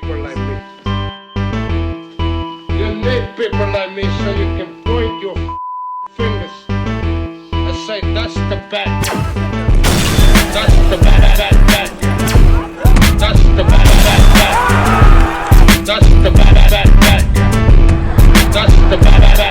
people like me. You need people like me so you can point your fingers and say, that's the bad guy. That's the bad guy. That's the bad guy. That's the bad guy. That's the bad guy.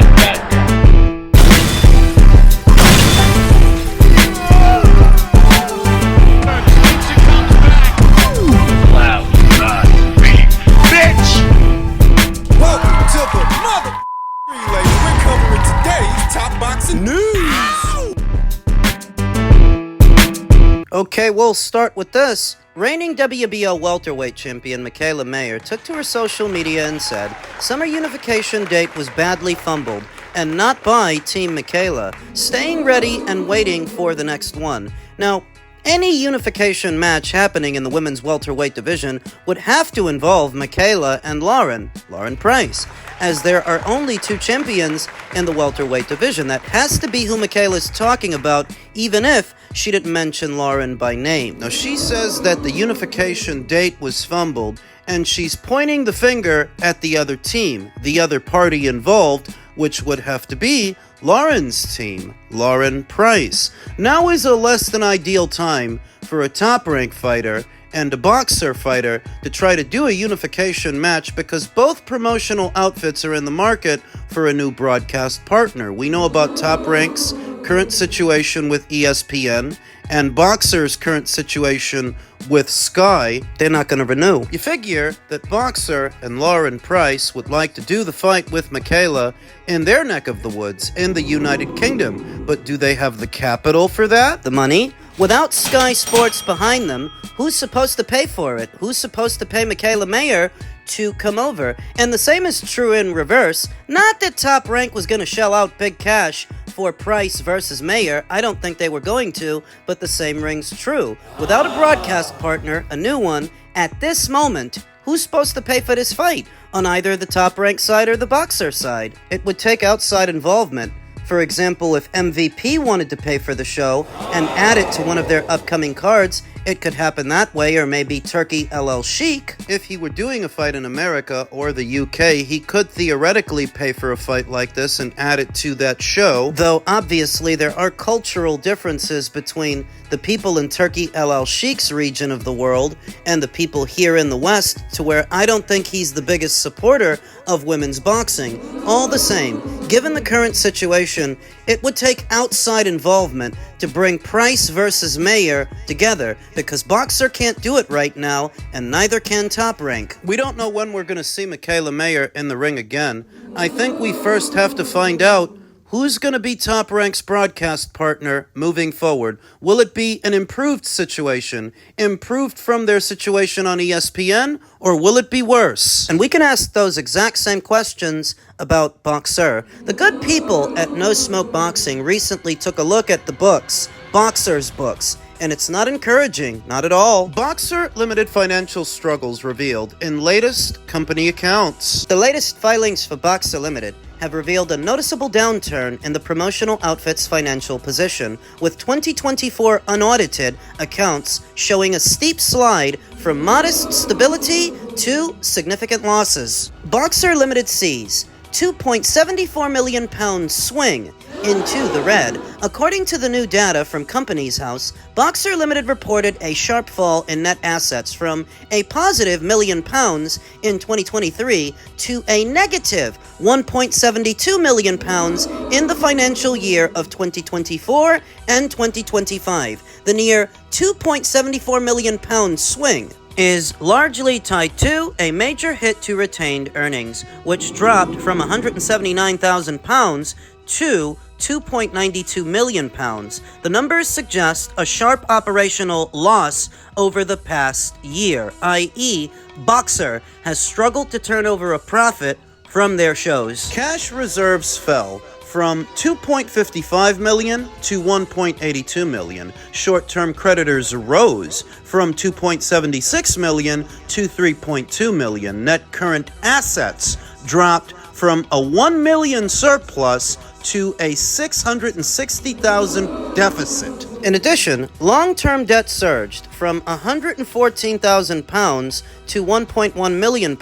Okay, we'll start with this. Reigning WBO welterweight champion Mikaela Mayer took to her social media and said, "Summer unification date was badly fumbled, and not by Team Mikaela, staying ready and waiting for the next one." Now, any unification match happening in the women's welterweight division would have to involve Mikaela and Lauren Price, as there are only two champions in the welterweight division. That has to be who Mikaela's talking about, even if she didn't mention Lauren by name. Now, she says that the unification date was fumbled, and she's pointing the finger at the other team, the other party involved, which would have to be Lauren's team, Lauren Price. Now is a less than ideal time for a top-rank fighter and a BOXXER fighter to try to do a unification match because both promotional outfits are in the market for a new broadcast partner. We know about Top Rank's current situation with ESPN and BOXXER's current situation with Sky. They're not going to renew. You figure that BOXXER and Lauren Price would like to do the fight with Mikaela in their neck of the woods in the United Kingdom, but do they have the capital for that? The money? Without Sky Sports behind them, who's supposed to pay for it? Who's supposed to pay Mikaela Mayer to come over? And the same is true in reverse. Not that Top Rank was going to shell out big cash for Price versus Mayer. I don't think they were going to, but the same rings true. Without a broadcast partner, a new one, at this moment, who's supposed to pay for this fight? On either the Top Rank side or the BOXXER side. It would take outside involvement. For example, if MVP wanted to pay for the show and add it to one of their upcoming cards, it could happen that way, or maybe Turkey LL Sheik. If he were doing a fight in America or the UK, he could theoretically pay for a fight like this and add it to that show. Though, obviously, there are cultural differences between the people in Turkey LL Sheik's region of the world and the people here in the West, to where I don't think he's the biggest supporter of women's boxing. All the same, given the current situation, it would take outside involvement to bring Price versus Mayer together, because BOXXER can't do it right now, and neither can Top Rank. We don't know when we're going to see Mikaela Mayer in the ring again. I think we first have to find out who's going to be Top Rank's broadcast partner moving forward. Will it be an improved situation, improved from their situation on ESPN, or will it be worse? And we can ask those exact same questions about BOXXER. The good people at No Smoke Boxing recently took a look at the books, BOXXER's books, and it's not encouraging, not at all. BOXXER limited financial struggles revealed in latest company accounts. The latest filings for BOXXER Limited have revealed a noticeable downturn in the promotional outfit's financial position, with 2024 unaudited accounts showing a steep slide from modest stability to significant losses. BOXXER Limited sees £2.74 million swing into the red. According to the new data from Companies House, BOXXER Limited reported a sharp fall in net assets from a positive £1 million in 2023 to a negative £1.72 million in the financial year of 2024 and 2025. The near £2.74 million swing is largely tied to a major hit to retained earnings, which dropped from £179,000 to £2.92 million. The numbers suggest a sharp operational loss over the past year, i.e., BOXXER has struggled to turn over a profit from their shows. Cash reserves fell from $2.55 million to $1.82 million. Short-term creditors rose from $2.76 million to $3.2 million. Net current assets dropped from a $1 million surplus to a $660,000 deficit. In addition, long-term debt surged from £114,000 to £1.1 million,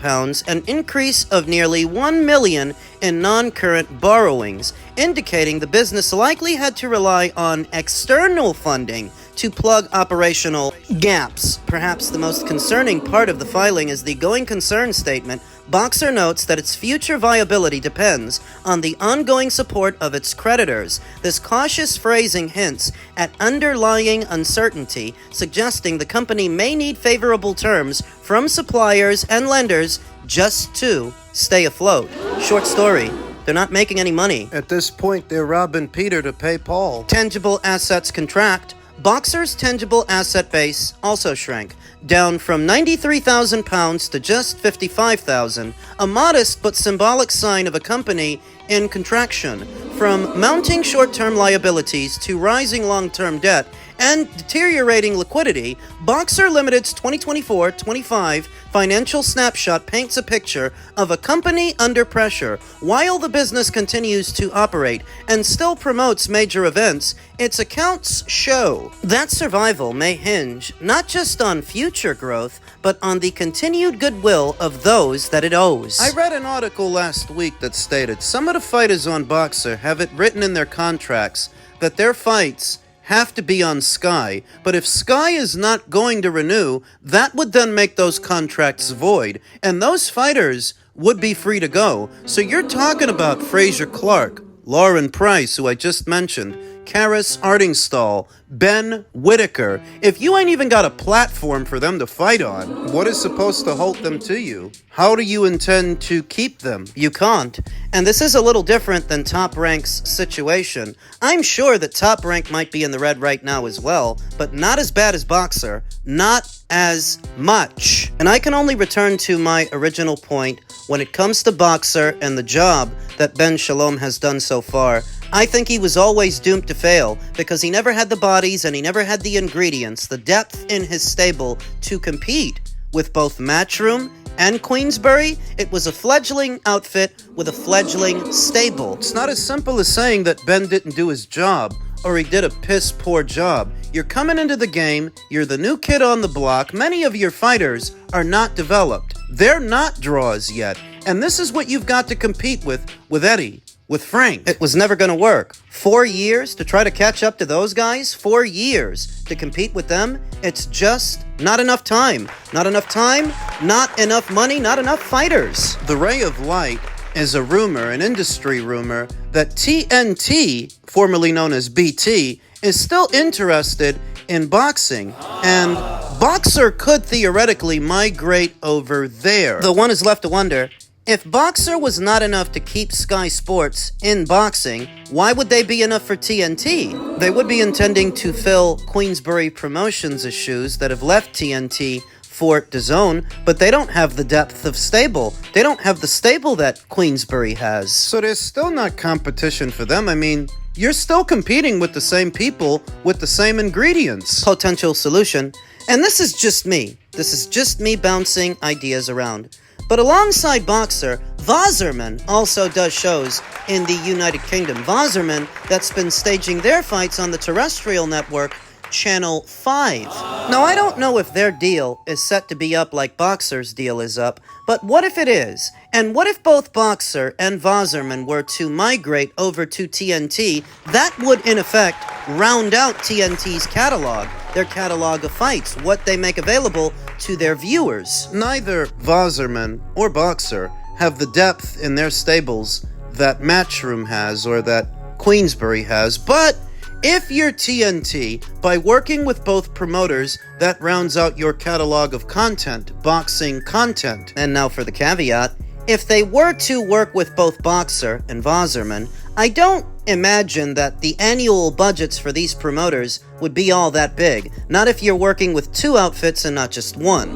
an increase of nearly $1 million in non-current borrowings, indicating the business likely had to rely on external funding to plug operational gaps. Perhaps the most concerning part of the filing is the going concern statement. BOXXER notes that its future viability depends on the ongoing support of its creditors. This cautious phrasing hints at underlying uncertainty, suggesting the company may need favorable terms from suppliers and lenders just to stay afloat. Short story, they're not making any money. At this point, they're robbing Peter to pay Paul. Tangible assets contract. BOXXER's tangible asset base also shrank, down from £93,000 to just $55,000, a modest but symbolic sign of a company in contraction. From mounting short-term liabilities to rising long-term debt and deteriorating liquidity, BOXXER Limited's 2024-25 financial snapshot paints a picture of a company under pressure. While the business continues to operate and still promotes major events, its accounts show that survival may hinge not just on future growth, but on the continued goodwill of those that it owes. I read an article last week that stated some of the fighters on BOXXER have it written in their contracts that their fights have to be on Sky, but if Sky is not going to renew, that would then make those contracts void, and those fighters would be free to go. So you're talking about Fraser Clark, Lauren Price, who I just mentioned, Karis Artingstall, Ben Whitaker. If you ain't even got a platform for them to fight on, what is supposed to hold them to you? How do you intend to keep them? You can't. And this is a little different than Top Rank's situation. I'm sure that Top Rank might be in the red right now as well, but not as bad as BOXXER. Not as much. And I can only return to my original point when it comes to BOXXER and the job that Ben Shalom has done so far. I think he was always doomed to fail because he never had the bodies and he never had the ingredients, the depth in his stable to compete with both Matchroom and Queensberry. It was a fledgling outfit with a fledgling stable. It's not as simple as saying that Ben didn't do his job or he did a piss poor job. You're coming into the game, you're the new kid on the block, many of your fighters are not developed. They're not draws yet, and this is what you've got to compete with Eddie, with Frank. It was never going to work. 4 years to try to catch up to those guys? 4 years to compete with them? It's just not enough time. Not enough time, not enough money, not enough fighters. The ray of light is a rumor, an industry rumor, that TNT, formerly known as BT, is still interested in boxing, and BOXXER could theoretically migrate over there. The one is left to wonder, if BOXXER was not enough to keep Sky Sports in boxing, why would they be enough for TNT? They would be intending to fill Queensberry Promotions' shoes that have left TNT for DAZN, but they don't have the depth of stable. They don't have the stable that Queensberry has. So there's still not competition for them. I mean, you're still competing with the same people with the same ingredients. Potential solution. And this is just me. This is just me bouncing ideas around. But alongside BOXXER, Wasserman also does shows in the United Kingdom. Wasserman that's been staging their fights on the terrestrial network Channel 5. Now, I don't know if their deal is set to be up like BOXXER's deal is up, but what if it is? And what if both BOXXER and Wasserman were to migrate over to TNT? That would, in effect, round out TNT's catalog, their catalog of fights, what they make available to their viewers. Neither Wasserman or BOXXER have the depth in their stables that Matchroom has or that Queensberry has, but if you're TNT, by working with both promoters, that rounds out your catalog of content, boxing content. And now for the caveat, if they were to work with both BOXXER and Wasserman, I don't imagine that the annual budgets for these promoters would be all that big, not if you're working with two outfits and not just one.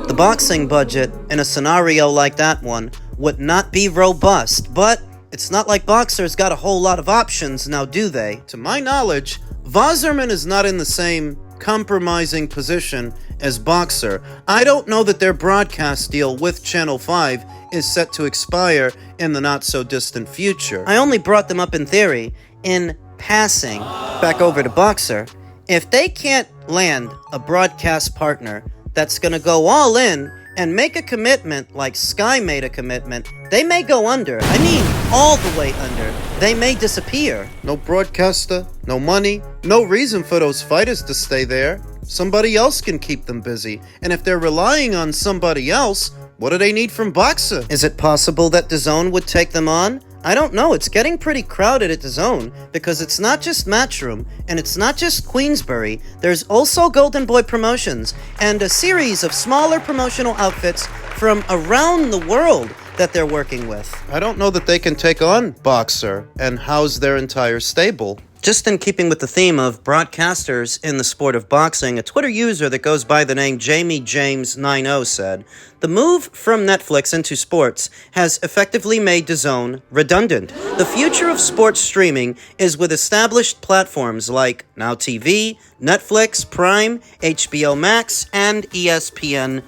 The boxing budget in a scenario like that one would not be robust, but it's not like BOXXER's got a whole lot of options now, do they? To my knowledge, Wasserman is not in the same compromising position as BOXXER. I don't know that their broadcast deal with Channel 5 is set to expire in the not-so-distant future. I only brought them up in theory, in passing. Back over to BOXXER. If they can't land a broadcast partner that's going to go all in and make a commitment like Sky made a commitment, they may go under. I mean, all the way under. They may disappear. No broadcaster, no money, no reason for those fighters to stay there. Somebody else can keep them busy. And if they're relying on somebody else, what do they need from BOXXER? Is it possible that DAZN would take them on? I don't know. It's getting pretty crowded at DAZN because it's not just Matchroom and it's not just Queensbury. There's also Golden Boy Promotions and a series of smaller promotional outfits from around the world that they're working with. I don't know that they can take on BOXXER and house their entire stable. Just in keeping with the theme of broadcasters in the sport of boxing, a Twitter user that goes by the name JamieJames90 said, "The move from Netflix into sports has effectively made DAZN redundant. The future of sports streaming is with established platforms like Now TV, Netflix, Prime, HBO Max, and ESPN+.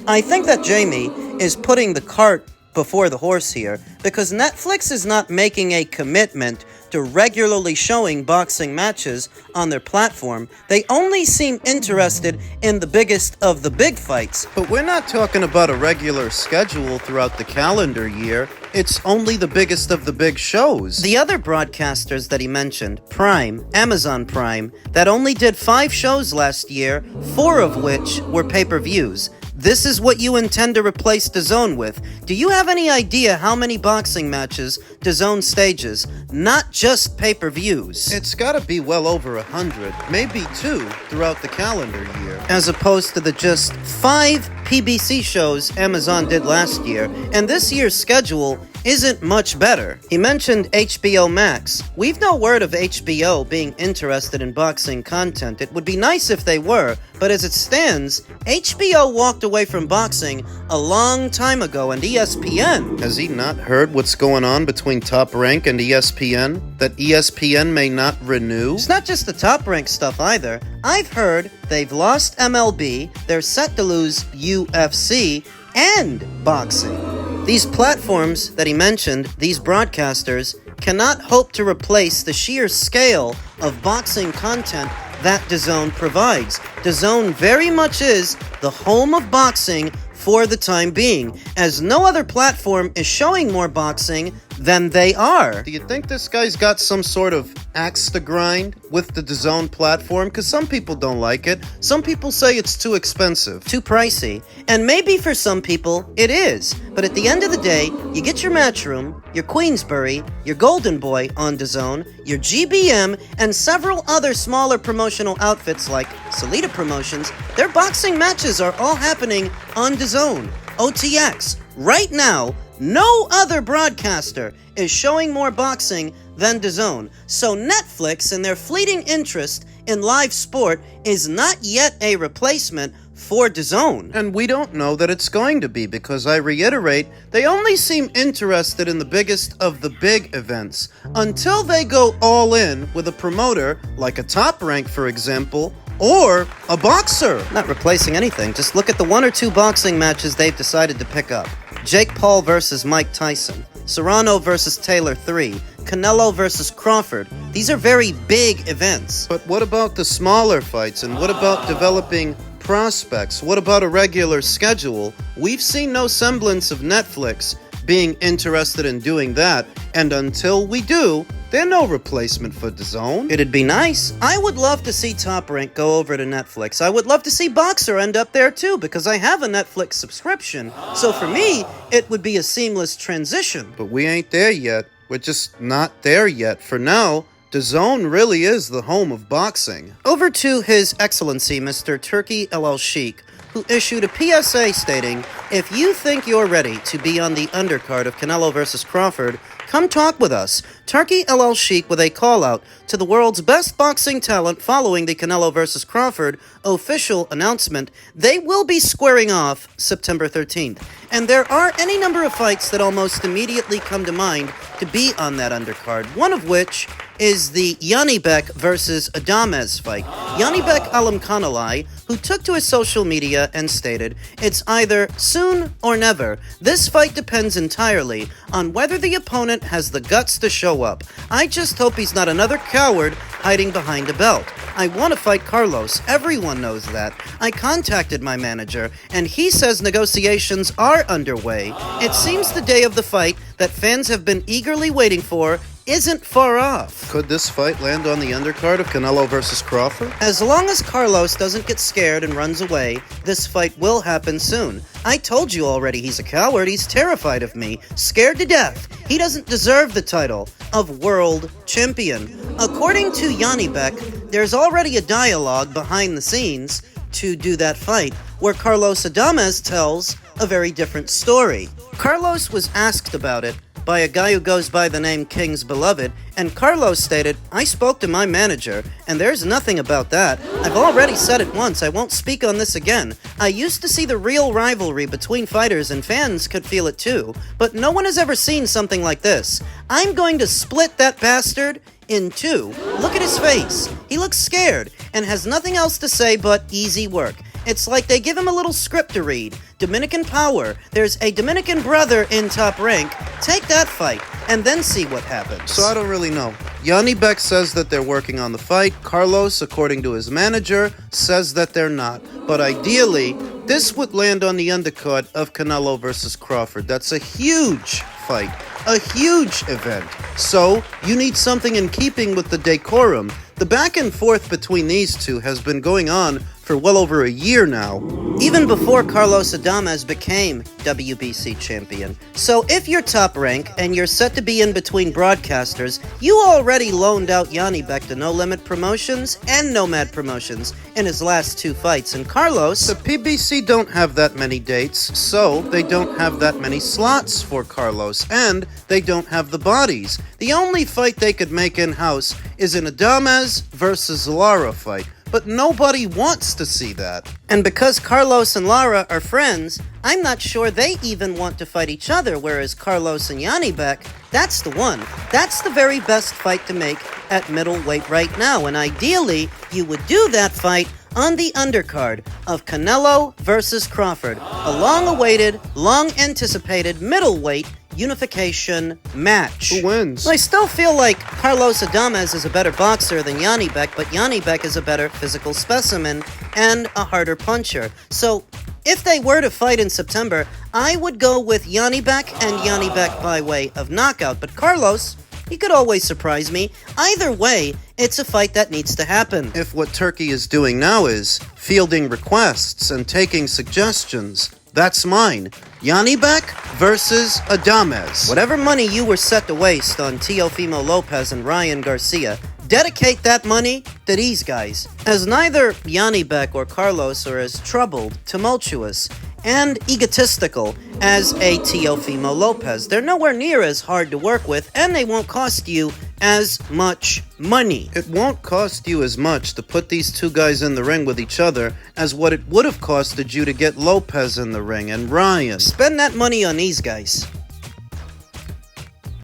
I think that Jamie is putting the cart before the horse here, because Netflix is not making a commitment to regularly showing boxing matches on their platform. They only seem interested in the biggest of the big fights. But we're not talking about a regular schedule throughout the calendar year. It's only the biggest of the big shows. The other broadcasters that he mentioned, Prime, Amazon Prime, that only did 5 shows last year, 4 of which were pay-per-views. This is what you intend to replace DAZN with. Do you have any idea how many boxing matches DAZN stages? Not just pay-per-views. It's gotta be well over 100, maybe 2 throughout the calendar year. As opposed to the just 5 PBC shows Amazon did last year, and this year's schedule isn't much better. He mentioned HBO Max. We've no word of HBO being interested in boxing content. It would be nice if they were, but as it stands, HBO walked away from boxing a long time ago, and ESPN. Has he not heard what's going on between Top Rank and ESPN? That ESPN may not renew? It's not just the Top Rank stuff either. I've heard they've lost MLB, they're set to lose UFC, and boxing. These platforms that he mentioned, these broadcasters, cannot hope to replace the sheer scale of boxing content that DAZN provides. DAZN very much is the home of boxing for the time being, as no other platform is showing more boxing than they are. Do you think this guy's got some sort of axe to grind with the DAZN platform? Because some people don't like it. Some people say it's too expensive. Too pricey. And maybe for some people, it is. But at the end of the day, you get your Matchroom, your Queensbury, your Golden Boy on DAZN, your GBM, and several other smaller promotional outfits like Salida Promotions. Their boxing matches are all happening on DAZN. OTX. Right now, no other broadcaster is showing more boxing than DAZN. So Netflix and their fleeting interest in live sport is not yet a replacement for DAZN. And we don't know that it's going to be, because I reiterate, they only seem interested in the biggest of the big events until they go all in with a promoter like a Top Rank, for example, or a BOXXER. Not replacing anything. Just look at the 1 or 2 boxing matches they've decided to pick up. Jake Paul versus Mike Tyson, Serrano versus Taylor 3, Canelo versus Crawford. These are very big events. But what about the smaller fights, and what about developing prospects? What about a regular schedule? We've seen no semblance of Netflix being interested in doing that, and until we do, they're no replacement for DAZN. It'd be nice. I would love to see Top Rank go over to Netflix. I would love to see BOXXER end up there too, because I have a Netflix subscription. So for me, it would be a seamless transition. But we ain't there yet. We're just not there yet. For now, DAZN really is the home of boxing. Over to His Excellency Mr. Turki El Sheikh, who issued a PSA stating, if you think you're ready to be on the undercard of Canelo versus Crawford, come talk with us. Turki El Sheikh with a call out to the world's best boxing talent following the Canelo versus Crawford official announcement. They will be squaring off September 13th. And there are any number of fights that almost immediately come to mind to be on that undercard, one of which is the Janibek versus Adamez fight. Janibek Alamkanalai, who took to his social media and stated, "It's either soon or never. This fight depends entirely on whether the opponent has the guts to show up. I just hope he's not another coward hiding behind a belt. I want to fight Carlos. Everyone knows that. I contacted my manager, and he says negotiations are underway. It seems the day of the fight that fans have been eagerly waiting for isn't far off." Could this fight land on the undercard of Canelo versus Crawford? As long as Carlos doesn't get scared and runs away, this fight will happen soon. I told you already he's a coward. He's terrified of me, scared to death. He doesn't deserve the title of world champion. According to Janibek, there's already a dialogue behind the scenes to do that fight, where Carlos Adamez tells a very different story. Carlos was asked about it by a guy who goes by the name King's Beloved, and Carlos stated, "I spoke to my manager, and there's nothing about that. I've already said it once, I won't speak on this again. I used to see the real rivalry between fighters, and fans could feel it too, but no one has ever seen something like this. I'm going to split that bastard in two. Look at his face. He looks scared, and has nothing else to say but easy work. It's like they give him a little script to read. Dominican power. There's a Dominican brother in top rank. Take that fight, and then see what happens." So I don't really know. Janibek says that they're working on the fight. Carlos, according to his manager, says that they're not. But ideally, this would land on the undercard of Canelo versus Crawford. That's a huge fight. A huge event. So, you need something in keeping with the decorum. The back and forth between these two has been going on for well over a year now. Even before Carlos Adamez became WBC champion. So if you're top rank and you're set to be in between broadcasters, you already loaned out Janibek to No Limit Promotions and Nomad Promotions in his last two fights. And Carlos... The PBC don't have that many dates, so they don't have that many slots for Carlos, and they don't have the bodies. The only fight they could make in-house is an Adamez versus Lara fight. But nobody wants to see that. And because Carlos and Lara are friends, I'm not sure they even want to fight each other, whereas Carlos and Janibek, that's the one. That's the very best fight to make at middleweight right now, and ideally, you would do that fight on the undercard of Canelo versus Crawford, a long-awaited, long-anticipated middleweight unification match. Who wins? I still feel like Carlos Adamez is a better boxer than Janibek, but Janibek is a better physical specimen and a harder puncher. So, if they were to fight in September, I would go with Janibek and Janibek by way of knockout. But Carlos, he could always surprise me. Either way, it's a fight that needs to happen. If what Turkey is doing now is fielding requests and taking suggestions, that's mine. Janibek versus Adamez. Whatever money you were set to waste on Teofimo Lopez and Ryan Garcia, dedicate that money to these guys. As neither Janibek or Carlos are as troubled, tumultuous, and egotistical as a Teofimo Lopez. They're nowhere near as hard to work with, and they won't cost you as much money. It won't cost you as much to put these two guys in the ring with each other as what it would have costed you to get Lopez in the ring and Ryan. Spend that money on these guys.